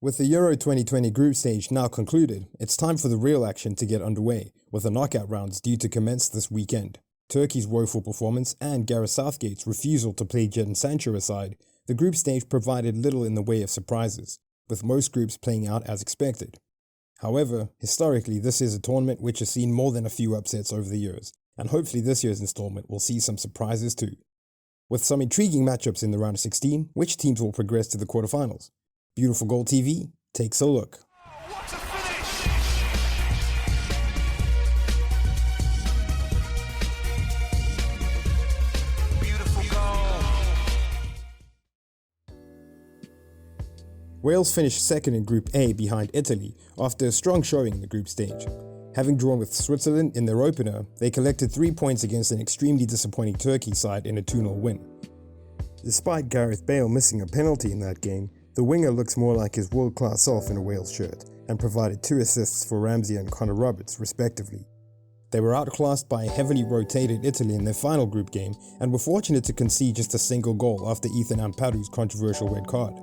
With the Euro 2020 group stage now concluded, it's time for the real action to get underway, with the knockout rounds due to commence this weekend. Turkey's woeful performance and Gareth Southgate's refusal to play Jadon Sancho aside, the group stage provided little in the way of surprises, with most groups playing out as expected. However, historically this is a tournament which has seen more than a few upsets over the years, and hopefully this year's installment will see some surprises too. With some intriguing matchups in the round of 16, which teams will progress to the quarterfinals? Beautiful Goal TV takes a look. What a finish! Beautiful goal. Wales finished second in Group A behind Italy after a strong showing in the group stage. Having drawn with Switzerland in their opener, they collected 3 points against an extremely disappointing Turkey side in a 2-0 win. Despite Gareth Bale missing a penalty in that game, the winger looks more like his world-class self in a Wales shirt and provided 2 assists for Ramsey and Connor Roberts respectively. They were outclassed by a heavily rotated Italy in their final group game and were fortunate to concede just a single goal after Ethan Ampadu's controversial red card.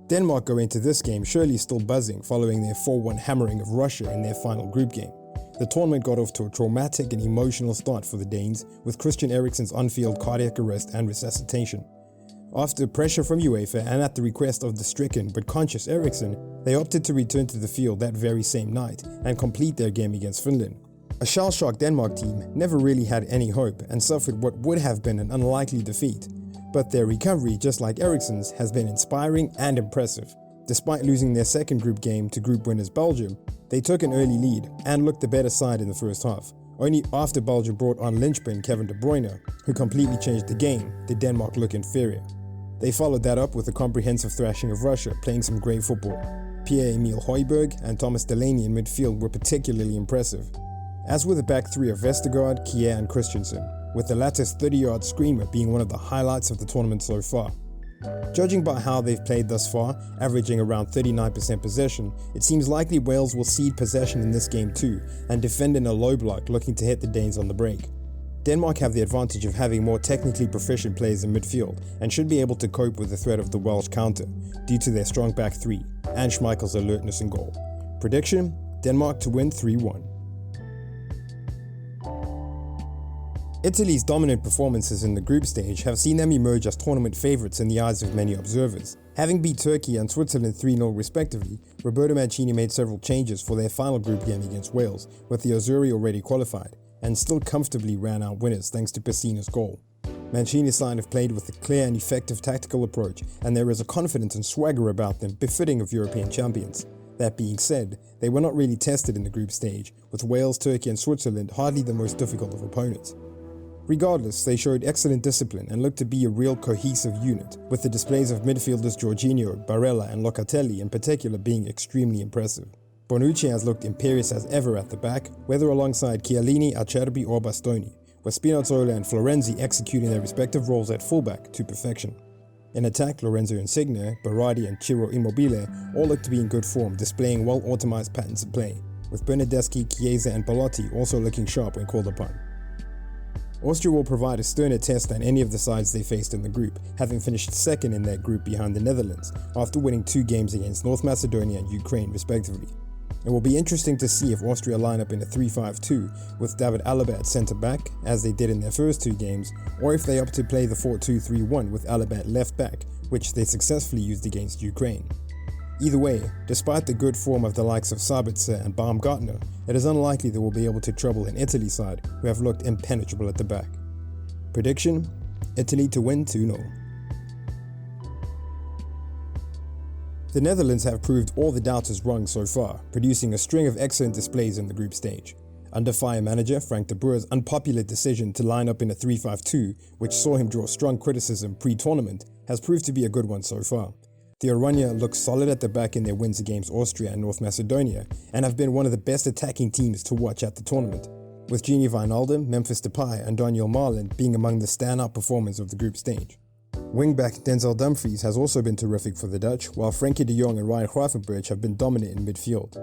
Denmark go into this game surely still buzzing following their 4-1 hammering of Russia in their final group game. The tournament got off to a traumatic and emotional start for the Danes, with Christian Eriksen's on-field cardiac arrest and resuscitation. After pressure from UEFA and at the request of the stricken but conscious Eriksen, they opted to return to the field that very same night and complete their game against Finland. A shell-shocked Denmark team never really had any hope and suffered what would have been an unlikely defeat. But their recovery, just like Eriksen's, has been inspiring and impressive. Despite losing their second group game to group winners Belgium, they took an early lead and looked the better side in the first half. Only after Belgium brought on linchpin Kevin De Bruyne, who completely changed the game, did Denmark look inferior. They followed that up with a comprehensive thrashing of Russia, playing some great football. Pierre-Emile Højbjerg and Thomas Delaney in midfield were particularly impressive, as were the back three of Vestergaard, Kjær and Christensen, with the latter's 30-yard screamer being one of the highlights of the tournament so far. Judging by how they've played thus far, averaging around 39% possession, it seems likely Wales will cede possession in this game too, and defend in a low block looking to hit the Danes on the break. Denmark have the advantage of having more technically proficient players in midfield, and should be able to cope with the threat of the Welsh counter, due to their strong back three, and Schmeichel's alertness in goal. Prediction? Denmark to win 3-1. Italy's dominant performances in the group stage have seen them emerge as tournament favourites in the eyes of many observers. Having beat Turkey and Switzerland 3-0 respectively, Roberto Mancini made several changes for their final group game against Wales, with the Azzurri already qualified, and still comfortably ran out winners thanks to Pessina's goal. Mancini's side have played with a clear and effective tactical approach, and there is a confidence and swagger about them befitting of European champions. That being said, they were not really tested in the group stage, with Wales, Turkey and Switzerland hardly the most difficult of opponents. Regardless, they showed excellent discipline and looked to be a real cohesive unit, with the displays of midfielders Jorginho, Barella and Locatelli in particular being extremely impressive. Bonucci has looked imperious as ever at the back, whether alongside Chiellini, Acerbi or Bastoni, with Spinazzola and Florenzi executing their respective roles at fullback to perfection. In attack, Lorenzo Insigne, Berardi and Ciro Immobile all look to be in good form, displaying well-automized patterns of play, with Bernardeschi, Chiesa and Belotti also looking sharp when called upon. Austria will provide a sterner test than any of the sides they faced in the group, having finished second in their group behind the Netherlands, after winning 2 games against North Macedonia and Ukraine respectively. It will be interesting to see if Austria line up in a 3-5-2 with David Alaba at centre-back, as they did in their first 2 games, or if they opt to play the 4-2-3-1 with Alaba at left-back, which they successfully used against Ukraine. Either way, despite the good form of the likes of Sabitzer and Baumgartner, it is unlikely they will be able to trouble an Italy side who have looked impenetrable at the back. Prediction? Italy to win 2-0. The Netherlands have proved all the doubters wrong so far, producing a string of excellent displays in the group stage. Under fire manager Frank de Boer's unpopular decision to line up in a 3-5-2, which saw him draw strong criticism pre-tournament, has proved to be a good one so far. The Oranje look solid at the back in their wins against Austria and North Macedonia, and have been one of the best attacking teams to watch at the tournament, with Gini Wijnaldum, Memphis Depay and Daniel Marlin being among the standout performers of the group stage. Wingback Denzel Dumfries has also been terrific for the Dutch, while Frenkie de Jong and Ryan Gravenberch have been dominant in midfield.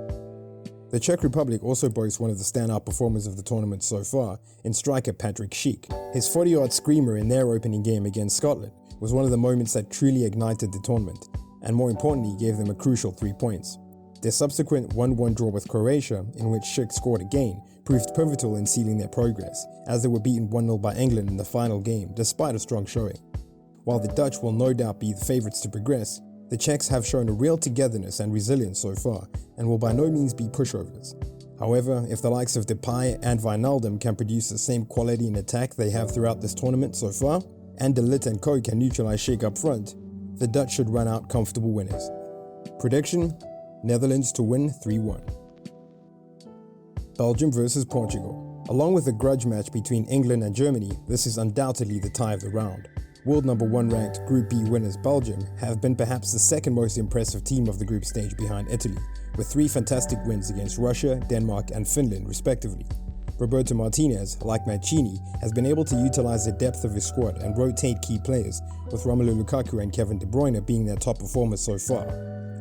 The Czech Republic also boasts one of the standout performers of the tournament so far in striker Patrick Schick. His 40-yard screamer in their opening game against Scotland was one of the moments that truly ignited the tournament. and more importantly gave them a crucial 3 points. Their subsequent 1-1 draw with Croatia, in which Czech scored again, proved pivotal in sealing their progress, as they were beaten 1-0 by England in the final game despite a strong showing. While the Dutch will no doubt be the favourites to progress, the Czechs have shown a real togetherness and resilience so far, and will by no means be pushovers. However, if the likes of Depay and Wijnaldum can produce the same quality in attack they have throughout this tournament so far, and De Ligt and Co can neutralise Czech up front, the Dutch should run out comfortable winners. Prediction: Netherlands to win 3-1. Belgium versus Portugal. Along with a grudge match between England and Germany, this is undoubtedly the tie of the round. World number 1 ranked Group B winners Belgium have been perhaps the second most impressive team of the group stage behind Italy, with 3 fantastic wins against Russia, Denmark and Finland respectively. Roberto Martinez, like Mancini, has been able to utilise the depth of his squad and rotate key players, with Romelu Lukaku and Kevin De Bruyne being their top performers so far,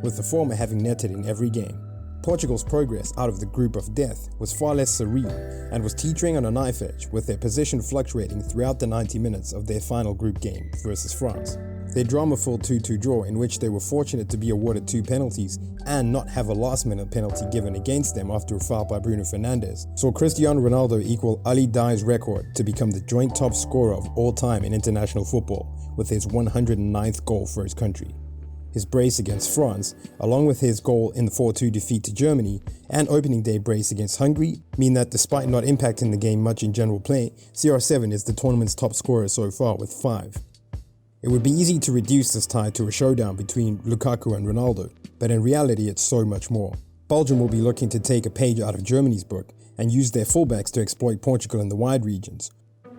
with the former having netted in every game. Portugal's progress out of the group of death was far less serene and was teetering on a knife edge, with their position fluctuating throughout the 90 minutes of their final group game versus France. Their drama-filled 2-2 draw, in which they were fortunate to be awarded 2 penalties and not have a last-minute penalty given against them after a foul by Bruno Fernandes, saw Cristiano Ronaldo equal Ali Dai's record to become the joint top scorer of all time in international football, with his 109th goal for his country. His brace against France, along with his goal in the 4-2 defeat to Germany and opening day brace against Hungary, mean that despite not impacting the game much in general play, CR7 is the tournament's top scorer so far with 5. It would be easy to reduce this tie to a showdown between Lukaku and Ronaldo, but in reality it's so much more. Belgium will be looking to take a page out of Germany's book and use their fullbacks to exploit Portugal in the wide regions,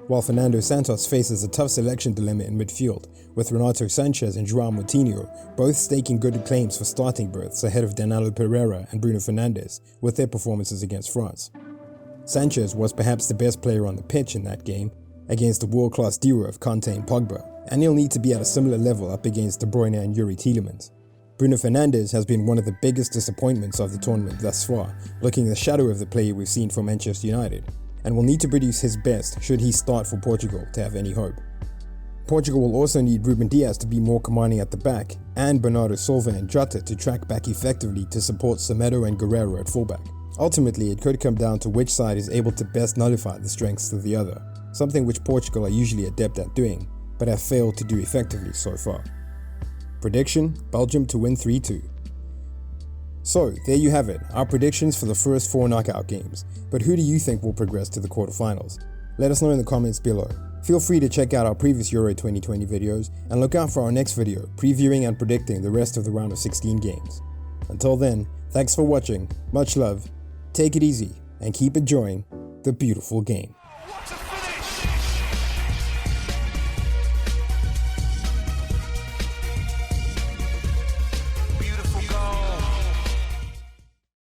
while Fernando Santos faces a tough selection dilemma in midfield, with Renato Sanchez and João Moutinho both staking good claims for starting berths ahead of Danilo Pereira and Bruno Fernandes with their performances against France. Sanchez was perhaps the best player on the pitch in that game, against the world-class duo of Kante and Pogba, and he'll need to be at a similar level up against De Bruyne and Yuri Tielemans. Bruno Fernandes has been one of the biggest disappointments of the tournament thus far, looking the shadow of the player we've seen from Manchester United, and will need to produce his best should he start for Portugal to have any hope. Portugal will also need Ruben Dias to be more commanding at the back, and Bernardo Silva and Jota to track back effectively to support Semedo and Guerrero at fullback. Ultimately, it could come down to which side is able to best nullify the strengths of the other, something which Portugal are usually adept at doing, but have failed to do effectively so far. Prediction: Belgium to win 3-2. So, there you have it, our predictions for the first 4 knockout games, but who do you think will progress to the quarterfinals? Let us know in the comments below. Feel free to check out our previous Euro 2020 videos, and look out for our next video, previewing and predicting the rest of the round of 16 games. Until then, thanks for watching, much love, take it easy, and keep enjoying the beautiful game.